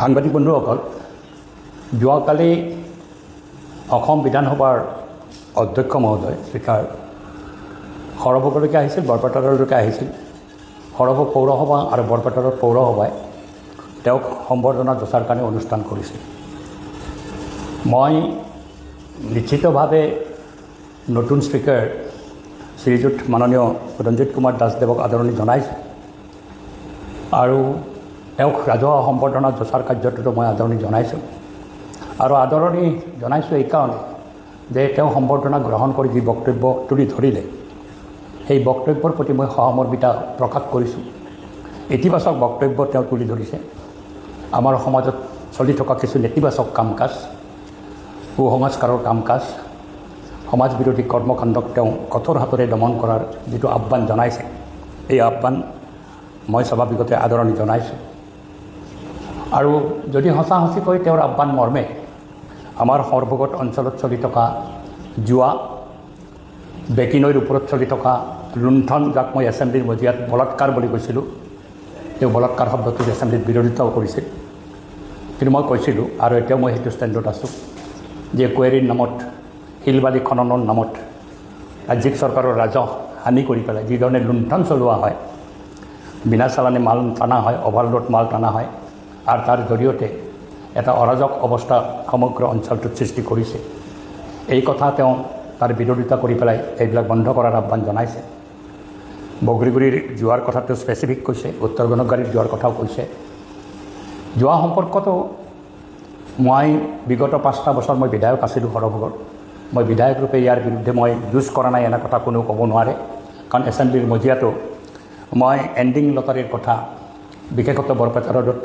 সাংবাদিক বন্ধুসকল, যোৱাকালি অসম বিধানসভাৰ অধ্যক্ষ মহোদয় স্পীকাৰ সৰভোগলৈকে আহিছিল, বৰপেটালৈকে আহিছিল। সৰভোগ পৌৰসভা আৰু বৰপেটাৰ পৌৰসভাই তেওঁক সম্বৰ্ধনা যচাৰ কাৰণে অনুষ্ঠান কৰিছিল। মই নিশ্চিতভাৱে নতুন স্পীকাৰ শ্ৰীযুত মাননীয় ৰঞ্জিত কুমাৰ দাসদেৱক আদৰণি জনাইছোঁ আৰু তেওঁক ৰাজহুৱা সম্বৰ্ধনা যচাৰ কাৰ্যটোতো মই আদৰণি জনাইছোঁ। আৰু আদৰণি জনাইছোঁ এইকাৰণে যে তেওঁ সম্বৰ্ধনা গ্ৰহণ কৰি যি বক্তব্য তুলি ধৰিলে, সেই বক্তব্যৰ প্ৰতি মই সহমৰ্মিতা প্ৰকাশ কৰিছোঁ। ইতিবাচক বক্তব্য তেওঁ তুলি ধৰিছে। আমাৰ সমাজত চলি থকা কিছু নেতিবাচক কাম কাজ, কুসংস্কাৰৰ কাম কাজ, সমাজ বিৰোধী কৰ্মকাণ্ডক তেওঁ কঠোৰ হাতেৰে দমন কৰাৰ যিটো আহ্বান জনাইছে, এই আহ্বান মই স্বাভাৱিকতে আদৰণি জনাইছোঁ। আৰু যদি সঁচা সঁচিকৈ তেওঁৰ আহ্বান মৰ্মে আমাৰ সৰভোগত অঞ্চলত চলি থকা জুৱা, বেকিনৈৰ ওপৰত চলি থকা লুণ্ঠন, যাক মই এছেম্বলিৰ মজিয়াত বলাৎকাৰ বুলি কৈছিলোঁ, তেওঁ বলাৎকাৰ শব্দটো এছেম্বলিত বিৰোধিতাও কৰিছিল। কিন্তু মই কৈছিলোঁ আৰু এতিয়াও মই সেইটো ষ্টেণ্ডত আছোঁ যে কোৱেৰীৰ নামত, শিলবালি খননৰ নামত ৰাজ্যিক চৰকাৰৰ ৰাজহ হানি কৰি পেলাই যিধৰণে লুণ্ঠন চলোৱা হয়, বিনা চালানি মাল টানা হয়, অভাৰলোড মাল টানা হয় আৰু তাৰ জৰিয়তে এটা অৰাজক অৱস্থা সমগ্ৰ অঞ্চলটোত সৃষ্টি কৰিছে। এই কথা তেওঁ তাৰ বিৰোধিতা কৰি পেলাই এইবিলাক বন্ধ কৰাৰ আহ্বান জনাইছে। বগৰীগুৰিৰ যোৱাৰ কথাটো স্পেচিফিক কৈছে, উত্তৰ গণকাৰীত যোৱাৰ কথাও কৈছে। যোৱা সম্পৰ্কতো মই বিগত 5টা বছৰ মই বিধায়ক আছিলোঁ সৰভোগৰ। মই বিধায়ক ৰূপে ইয়াৰ বিৰুদ্ধে মই যুঁজ কৰা নাই, এনে কথা কোনেও ক'ব নোৱাৰে। কাৰণ এছেম্বলিৰ মজিয়াটো মই এণ্ডিং লটাৰীৰ কথা, বিশেষতঃ বৰপেটা ৰোডত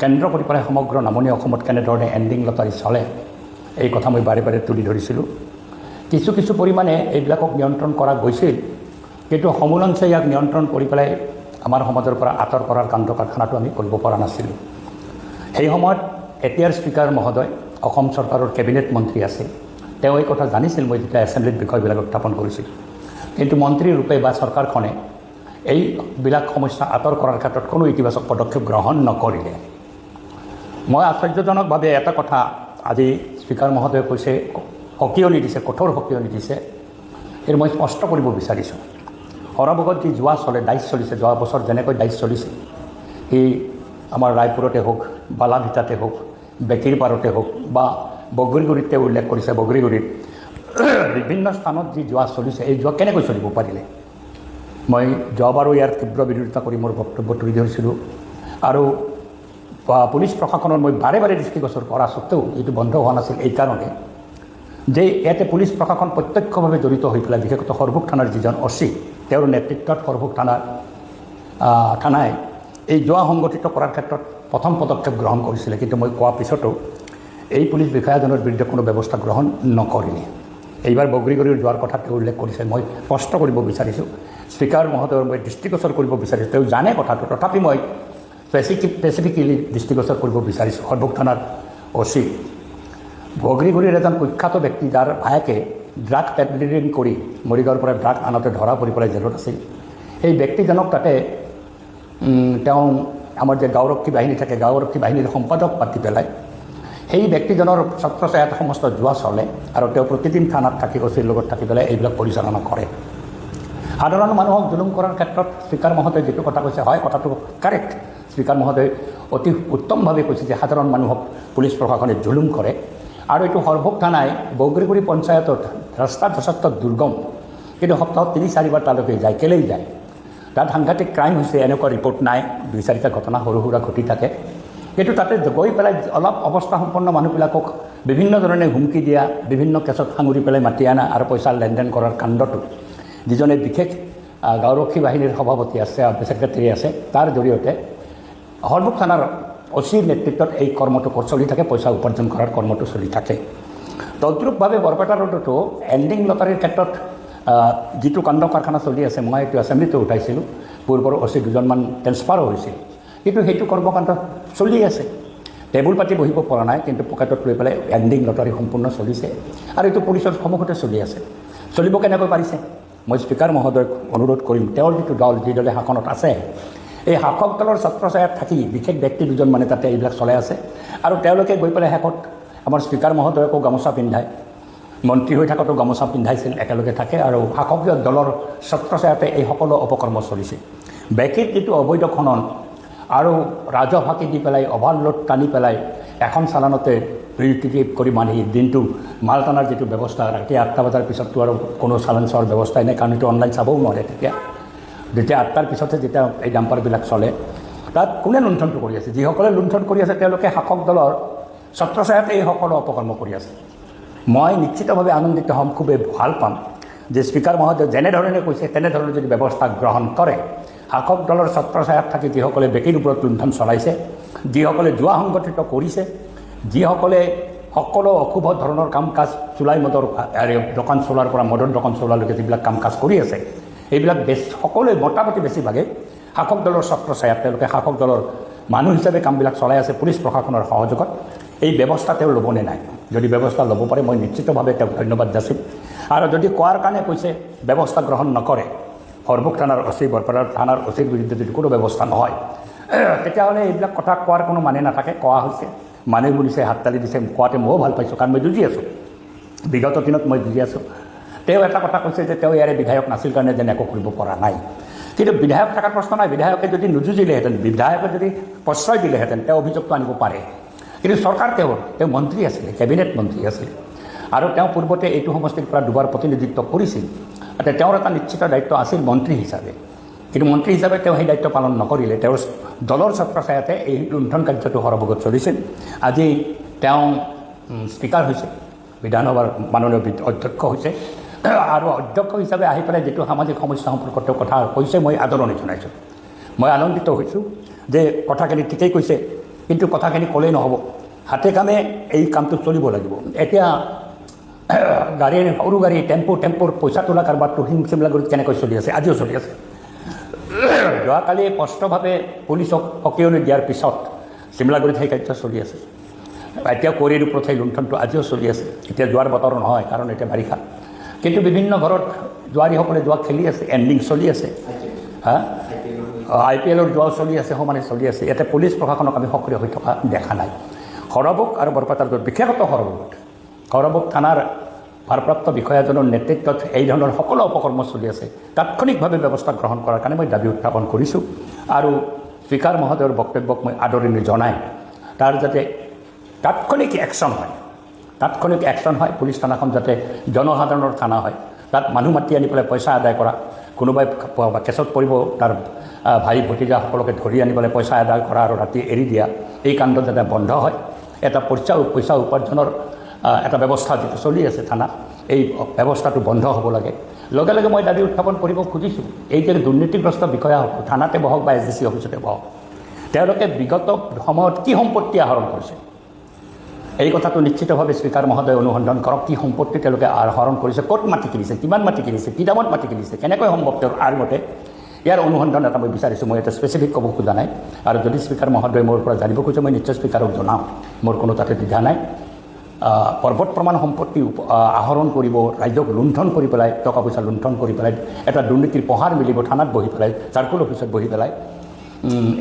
কেন্দ্ৰ কৰি পেলাই সমগ্ৰ নামনি অসমত কেনেধৰণে এণ্ডিং লটাৰী চলে, এই কথা মই বাৰে বাৰে তুলি ধৰিছিলোঁ। কিছু কিছু পৰিমাণে এইবিলাকক নিয়ন্ত্ৰণ কৰা গৈছিল, কিন্তু সমূলঞ্চে ইয়াক নিয়ন্ত্ৰণ কৰি পেলাই আমাৰ সমাজৰ পৰা আঁতৰ কৰাৰ কাণ্ড কাৰখানাটো আমি কৰিব পৰা নাছিলোঁ। সেই সময়ত এতিয়াৰ স্পীকাৰ মহোদয় অসম চৰকাৰৰ কেবিনেট মন্ত্ৰী আছিল। তেওঁ এই কথা জানিছিল মই যেতিয়া এছেম্বলিত বিষয়বিলাক উত্থাপন কৰিছিল, কিন্তু মন্ত্ৰীৰূপে বা চৰকাৰখনে এইবিলাক সমস্যা আঁতৰ কৰাৰ ক্ষেত্ৰত কোনো ইতিবাচক পদক্ষেপ গ্ৰহণ নকৰিলে। মই আশ্চৰ্যজনকভাৱে এটা কথা আজি স্পীকাৰ মহোদয়ে কৈছে, সকিয়নি দিছে, কঠোৰ সকিয়নি দিছে। এই মই স্পষ্ট কৰিব বিচাৰিছোঁ। সৰভোগত যি যোৱা চলে, ডাইচ চলিছে, যোৱা বছৰ যেনেকৈ ডাইচ চলিছে, এই আমাৰ ৰায়পুৰতে হওক, বালাভিটাতে হওক, বেকীৰ পাৰতে হওক বা বগৰীগুৰিতে উল্লেখ কৰিছে, বগৰীগুৰিত বিভিন্ন স্থানত যি যোৱা চলিছে, এই যোৱা কেনেকৈ চলিব পাৰিলে? মই যোৱাবাৰো ইয়াৰ তীব্ৰ বিৰোধিতা কৰি মোৰ বক্তব্য তুলি ধৰিছিলোঁ। আৰু পুলিচ প্ৰশাসনৰ মই বাৰে বাৰে দৃষ্টিগোচৰ কৰা স্বত্তেও এইটো বন্ধ হোৱা নাছিল, এইকাৰণে যে ইয়াতে পুলিচ প্ৰশাসন প্ৰত্যক্ষভাৱে জড়িত হৈ পেলাই, বিশেষতঃ সৰভোগ থানাৰ যিজন অচি, তেওঁৰ নেতৃত্বত সৰভোগ থানাই এই যোৱা সংগঠিত কৰাৰ ক্ষেত্ৰত প্ৰথম পদক্ষেপ গ্ৰহণ কৰিছিলে। কিন্তু মই কোৱা পিছতো এই পুলিচ বিষয়াজনৰ বিৰুদ্ধে কোনো ব্যৱস্থা গ্ৰহণ নকৰিলে। এইবাৰ বগৰীগুৰিৰ যোৱাৰ কথা তেওঁ উল্লেখ কৰিছে। মই স্পষ্ট কৰিব বিচাৰিছোঁ, স্পীকাৰ মহোদয়ৰ মই দৃষ্টিগোচৰ কৰিব বিচাৰিছোঁ। তেওঁ জানে কথাটো, তথাপি মই স্পেচিফিকেলি দৃষ্টিগোচৰ কৰিব বিচাৰিছোঁ। সৰভোগ থানাৰ অচি বগৰীগুৰিৰ এজন কুখ্যাত ব্যক্তি, যাৰ ভায়েকে ড্ৰাগ পেডলিং কৰি মৰিগাঁৱৰ পৰা ড্ৰাগ আনতে ধৰা পৰি পেলাই জেলত আছিল। সেই ব্যক্তিজনক তাতে তেওঁ আমাৰ যে গাঁওৰক্ষী বাহিনী থাকে, গাঁওৰক্ষী বাহিনীৰ সম্পাদক পাতি পেলাই সেই ব্যক্তিজনৰ ছত্ৰছায়াত সমস্ত যোৱা চলে আৰু তেওঁ প্ৰতিদিন থানাত থাকি অচিৰ লগত থাকি পেলাই এইবিলাক পৰিচালনা কৰে। সাধাৰণ মানুহক জুলুম কৰাৰ ক্ষেত্ৰত স্পীকাৰ মহোদয়ে যিটো কথা কৈছে, হয়, কথাটো কাৰেক্ট। স্পীকাৰ মহোদয়ে অতি উত্তমভাৱে কৈছে যে সাধাৰণ মানুহক পুলিচ প্ৰশাসনে জুলুম কৰে। আৰু এইটো সৰভোগ থানাই বগৰীগুৰি পঞ্চায়তত ৰাস্তা যথেষ্ট দুৰ্গম, কিন্তু সপ্তাহত 3-4বাৰ তালৈকে যায়। কেলেই যায়? তাত সাংঘাতিক ক্ৰাইম হৈছে এনেকুৱা ৰিপৰ্ট নাই, 2-4টা ঘটনা সৰু সুৰা ঘটি থাকে। কিন্তু তাতে গৈ পেলাই অলপ অৱস্থা সম্পন্ন মানুহবিলাকক বিভিন্ন ধৰণে হুমকি দিয়া, বিভিন্ন কেছত সাঙুৰি পেলাই মাতি অনা আৰু পইচাৰ লেনদেন কৰাৰ কাণ্ডটো যিজনে বিশেষ গাঁওৰক্ষী বাহিনীৰ সভাপতি আছে, ছেক্ৰেটাৰী আছে, তাৰ জৰিয়তে সৰভোগ থানাৰ অচিৰ নেতৃত্বত এই কৰ্মটো চলি থাকে, পইচা উপাৰ্জন কৰাৰ কৰ্মটো চলি থাকে। তদ্ৰূপভাৱে বৰপেটা ৰোডতো এণ্ডিং লটাৰীৰ ক্ষেত্ৰত যিটো কাণ্ড কাৰখানা চলি আছে, মই এইটো এছেম্বলিতো উঠাইছিলোঁ। পূৰ্বৰ অচি 2জনমান ট্ৰেন্সফাৰো হৈছিল, কিন্তু সেইটো কৰ্মকাণ্ড চলি আছে। টেবুল পাতি বহিব পৰা নাই, কিন্তু পকেটত লৈ পেলাই এণ্ডিং লটাৰী সম্পূৰ্ণ চলিছে আৰু এইটো পুলিচৰ সন্মুখতে চলি আছে। চলিব কেনেকৈ পাৰিছে? মই স্পীকাৰ মহোদয়ক অনুৰোধ কৰিম, তেওঁৰ যিটো দল, যি দলে শাসনত আছে, এই শাসক দলৰ ছত্ৰছায়াত থাকি বিশেষ ব্যক্তি দুজন মানে তাতে এইবিলাক চলাই আছে আৰু তেওঁলোকে গৈ পেলাই শেষত আমাৰ স্পীকাৰ মহোদয়কো গামোচা পিন্ধায়, মন্ত্ৰী হৈ থাকোঁতেও গামোচা পিন্ধাইছিল, একেলগে থাকে আৰু শাসকীয় দলৰ ছত্ৰছায়াতে এই সকলো অপকৰ্ম চলিছে। বেকীত যিটো অবৈধ খনন আৰু ৰাজহ ফাঁকি দি পেলাই অভাৰলোড টানি পেলাই এখন চালানতে ৰিটিভ কৰি মানি দিনটো মাল টানাৰ যিটো ব্যৱস্থা, ৰাতি 8টা বজাৰ পিছততো আৰু কোনো চালান চোৱাৰ ব্যৱস্থাই নাই, কাৰণ এইটো অনলাইন চাবও নোৱাৰে। যেতিয়া 8টাৰ পিছতহে যেতিয়া এই ডাম্পাৰবিলাক চলে, তাত কোনে লুণ্ঠনটো কৰি আছে? যিসকলে লুণ্ঠন কৰি আছে তেওঁলোকে শাসক দলৰ ছত্ৰছায়াতে এই সকলো অপকৰ্ম কৰি আছে। মই নিশ্চিতভাৱে আনন্দিত হ'ম, খুবেই ভাল পাম যে স্পীকাৰ মহোদয় যেনেধৰণে কৈছে তেনেধৰণে যদি ব্যৱস্থা গ্ৰহণ কৰে, শাসক দলৰ ছত্ৰছায়াত থাকি যিসকলে বেকীৰ ওপৰত লুণ্ঠন চলাইছে, যিসকলে জুৱা সংগঠিত কৰিছে, যিসকলে সকলো অশুভ ধৰণৰ কাম কাজ চুলাই মদৰ দোকান চলোৱাৰ পৰা মদৰ দোকান চলোৱালৈকে যিবিলাক কাম কাজ কৰি আছে, এইবিলাক সকলোৱে মোটামুটি বেছিভাগে শাসক দলৰ ছত্ৰছায়াত তেওঁলোকে শাসক দলৰ মানুহ হিচাপে কামবিলাক চলাই আছে পুলিচ প্ৰশাসনৰ সহযোগত। এই ব্যৱস্থা তেওঁ ল'বনে নাই? যদি ব্যৱস্থা ল'ব পাৰে মই নিশ্চিতভাৱে তেওঁক ধন্যবাদ যাচিম। আৰু যদি কোৱাৰ কাৰণে কৈছে ব্যৱস্থা গ্ৰহণ নকৰে, সৰভোগ থানাৰ অচি, বৰপেটা থানাৰ অচিৰ বিৰুদ্ধে যদি কোনো ব্যৱস্থা নহয়, তেতিয়াহ'লে এইবিলাক কথা কোৱাৰ কোনো মানে নাথাকে। কোৱা হৈছে, মানুহ বুলিছে, হাততালি দিছে, কোৱাতে ময়ো ভাল পাইছোঁ, কাৰণ মই যুঁজি আছোঁ, বিগত দিনত মই যুঁজি আছোঁ। তেওঁ এটা কথা কৈছে যে তেওঁ ইয়াৰে বিধায়ক নাছিল কাৰণে যেন একো কৰিব পৰা নাই, কিন্তু বিধায়ক থকাৰ প্ৰশ্ন নাই। বিধায়কে যদি নুযুঁজিলেহেঁতেন, বিধায়কে যদি প্ৰশ্ৰয় দিলেহেঁতেন, তেওঁ অভিযোগটো আনিব পাৰে। কিন্তু চৰকাৰ তেওঁ মন্ত্ৰী আছিলে, কেবিনেট মন্ত্ৰী আছিল, আৰু তেওঁ পূৰ্বতে এইটো সমষ্টিৰ পৰা দুবাৰ প্ৰতিনিধিত্ব কৰিছিল। তেওঁৰ এটা নিশ্চিত দায়িত্ব আছিল মন্ত্ৰী হিচাপে, কিন্তু মন্ত্ৰী হিচাপে তেওঁ সেই দায়িত্ব পালন নকৰিলে। তেওঁৰ দলৰ ছত্ৰছায়াতে এই লুণ্ঠন কাৰ্যটো সৰভোগত চলিছিল। আজি তেওঁ স্পীকাৰ হৈছে, বিধানসভাৰ মাননীয় অধ্যক্ষ হৈছে, আৰু অধ্যক্ষ হিচাপে আহি পেলাই যিটো সামাজিক সমস্যা সম্পৰ্কত তেওঁ কথা কৈছে, মই আদৰণি জনাইছোঁ। মই আনন্দিত হৈছোঁ যে কথাখিনি ঠিকেই কৈছে, কিন্তু কথাখিনি ক'লেই নহ'ব, হাতে কামে এই কামটো চলিব লাগিব। এতিয়া গাড়ীৰ সৰু গাড়ী, টেম্পুৰ পইচা তোলা কাৰবাৰটো চিমলাগুৰিত কেনেকৈ চলি আছে? আজিও চলি আছে। যোৱাকালি স্পষ্টভাৱে পুলিচক সকিয়নি দিয়াৰ পিছত চিমলাগুৰিত সেই কাৰ্য চলি আছে। এতিয়া কৰিৰ ওপৰত সেই লুণ্ঠনটো আজিও চলি আছে। এতিয়া যোৱাৰ বতৰ নহয়, কাৰণ এতিয়া বাৰিষা, কিন্তু বিভিন্ন ঘৰত জোৱাৰীসকলে জোৱা খেলি আছে, এণ্ডিং চলি আছে। IPLৰ জোৱাও চলি আছে, সমানে চলি আছে। ইয়াতে পুলিচ প্ৰশাসনক আমি সক্ৰিয় হৈ থকা দেখা নাই। সৰভোগ আৰু বৰপেটাৰ বিশেষত সৰভোগ থানাৰ ভাৰপ্ৰাপ্ত বিষয়াজনৰ নেতৃত্বত এই ধৰণৰ সকলো অপকৰ্ম চলি আছে। তাৎক্ষণিকভাৱে ব্যৱস্থা গ্ৰহণ কৰাৰ কাৰণে মই দাবী উত্থাপন কৰিছোঁ, আৰু স্পীকাৰ মহোদয়ৰ বক্তব্যক মই আদৰণি জনাই তাৰ যাতে তাৎক্ষণিক একশ্যন হয়, পুলিচ থানাখন যাতে জনসাধাৰণৰ থানা হয়, তাত মানুহ মাতি আনি পেলাই পইচা আদায় কৰা, কোনোবাই কেছত পৰিব তাৰ ভাই ভতিজাসকলকে ধৰি আনি পেলাই পইচা আদায় কৰা আৰু ৰাতি এৰি দিয়া, এই কাণ্ড যাতে বন্ধ হয়। এটা পইচা উপাৰ্জনৰ এটা ব্যৱস্থা যিটো চলি আছে থানা, এই ব্যৱস্থাটো বন্ধ হ'ব লাগে। লগে লগে মই দাবী উত্থাপন কৰিব খুজিছোঁ, এই যে দুৰ্নীতিগ্ৰস্ত বিষয়া হওক, থানাতে বহক বা SDC অফিচতে বহক, তেওঁলোকে বিগত সময়ত কি সম্পত্তি আহৰণ কৰিছে, এই কথাটো নিশ্চিতভাৱে স্পীকাৰ মহোদয় অনুসন্ধান কৰক। কি সম্পত্তি তেওঁলোকে আহৰণ কৰিছে, ক'ত মাটি কিনিছে, কিমান মাটি কিনিছে, কি দামত মাটি কিনিছে, কেনেকৈ সম্ভৱ তেওঁৰ মতে, ইয়াৰ অনুসন্ধান এটা মই বিচাৰিছোঁ। মই এটা স্পেচিফিক ক'ব খোজা নাই, আৰু যদি স্পীকাৰ মহোদয় মোৰ পৰা জানিব খোজে মই নিশ্চয় স্পীকাৰক জনাম, মোৰ কোনো তাতে দ্বিধা নাই। পৰ্বত প্ৰমাণ সম্পত্তি আহৰণ কৰিব, ৰাজ্যক লুণ্ঠন কৰি পেলাই, টকা পইচা লুণ্ঠন কৰি পেলাই এটা দুৰ্নীতিৰ পহাৰ মিলিব থানাত বহি পেলাই, চাৰ্কুল অফিচত বহি পেলাই।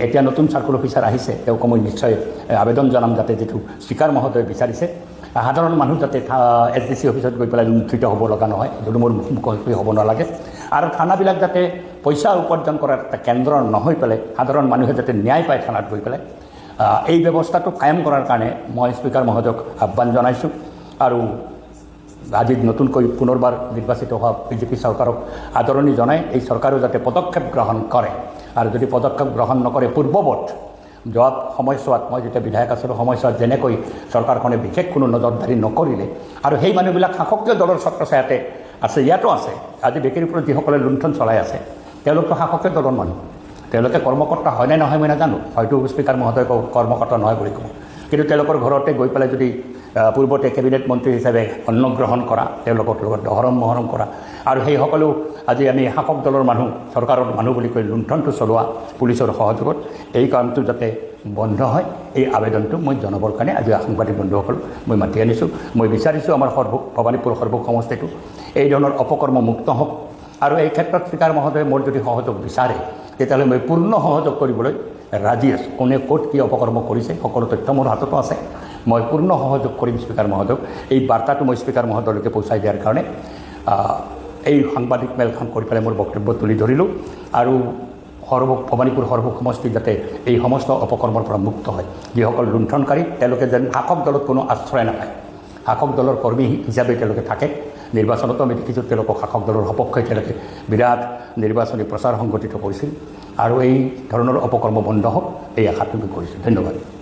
এতিয়া নতুন চাৰ্কুল অফিচাৰ আহিছে, তেওঁক মই নিশ্চয় আবেদন জনাম যাতে যিটো স্পীকাৰ মহোদয়ে বিচাৰিছে, সাধাৰণ মানুহ যাতে SDC অফিচত গৈ পেলাই লুণ্ঠিত হ'ব লগা নহয়, সেইটো মোৰ মুখামুখি হ'ব নালাগে। আৰু থানাবিলাক যাতে পইচা উপাৰ্জন কৰাৰ এটা কেন্দ্ৰ নহয় পেলাই সাধাৰণ মানুহে যাতে ন্যায় পায় থানাত গৈ পেলাই, এই ব্যৱস্থাটো কায়েম কৰাৰ কাৰণে মই স্পীকাৰ মহোদয়ক আহ্বান জনাইছোঁ। আৰু আজি নতুনকৈ পুনৰবাৰ নিৰ্বাচিত হোৱা BJP চৰকাৰক আদৰণি জনাই এই চৰকাৰেও যাতে পদক্ষেপ গ্ৰহণ কৰে, আৰু যদি পদক্ষেপ গ্ৰহণ নকৰে পূৰ্বৱৎ যোৱা সময়ছোৱাত, মই যেতিয়া বিধায়ক আছিলোঁ সময়ছোৱাত যেনেকৈ চৰকাৰখনে বিশেষ কোনো নজৰদাৰী নকৰিলে, আৰু সেই মানুহবিলাক শাসকীয় দলৰ ছত্ৰছায়াতে আছে, ইয়াতো আছে। আজি বেকীৰ ওপৰত যিসকলে লুণ্ঠন চলাই আছে তেওঁলোকতো শাসকীয় দলৰ মানুহ, তেওঁলোকে কৰ্মকৰ্তা হয় নে নহয় মই নাজানো, হয়তো স্পীকাৰ মহোদয় কৰ্মকৰ্তা নহয় বুলি কওঁ, কিন্তু তেওঁলোকৰ ঘৰতে গৈ পেলাই যদি পূৰ্বতে কেবিনেট মন্ত্ৰী হিচাপে অন্ন গ্ৰহণ কৰা, তেওঁলোকৰ লগত দহৰম মহৰম কৰা, আৰু সেইসকলেও আজি আমি শাসক দলৰ মানুহ, চৰকাৰৰ মানুহ বুলি কৈ লুণ্ঠনটো চলোৱা পুলিচৰ সহযোগত, এই কামটো যাতে বন্ধ হয়, এই আবেদনটো মই জনাবৰ কাৰণে আজি সাংবাদিক বন্ধুসকল মই মাতি আনিছোঁ। মই বিচাৰিছোঁ আমাৰ ভৱানীপুৰ সৰভোগ সমষ্টিটো এই ধৰণৰ অপকৰ্ম মুক্ত হওক, আৰু এই ক্ষেত্ৰত স্পীকাৰ মহোদয়ে মোৰ যদি সহযোগ বিচাৰে তেতিয়াহ'লে মই পূৰ্ণ সহযোগ কৰিবলৈ ৰাজি আছোঁ। কোনে ক'ত কি অপকৰ্ম কৰিছে সকলো তথ্য মোৰ হাততো আছে, মই পূৰ্ণ সহযোগ কৰিম স্পীকাৰ মহোদয়ক। এই বাৰ্তাটো মই স্পীকাৰ মহোদয়লৈকে পহুচাই দিয়াৰ কাৰণে এই সাংবাদিক মেলখন কৰি পেলাই মোৰ বক্তব্য তুলি ধৰিলোঁ। আৰু ভৱানীপুৰ সৰভোগ সমষ্টি যাতে এই সমস্ত অপকৰ্মৰ পৰা মুক্ত হয়, যিসকল লুণ্ঠনকাৰী তেওঁলোকে যেন শাসক দলত কোনো আশ্ৰয় নাপায়, শাসক দলৰ কৰ্মী হিচাপে তেওঁলোকে থাকে। নিৰ্বাচনতো আমি দেখিছোঁ তেওঁলোকক শাসক দলৰ সপক্ষে তেওঁলোকে বিৰাট নিৰ্বাচনী প্ৰচাৰ সংগঠিত কৰিছিল। আৰু এই ধৰণৰ অপকৰ্ম বন্ধ হওক এই আশাটো কৰিছোঁ। ধন্যবাদ।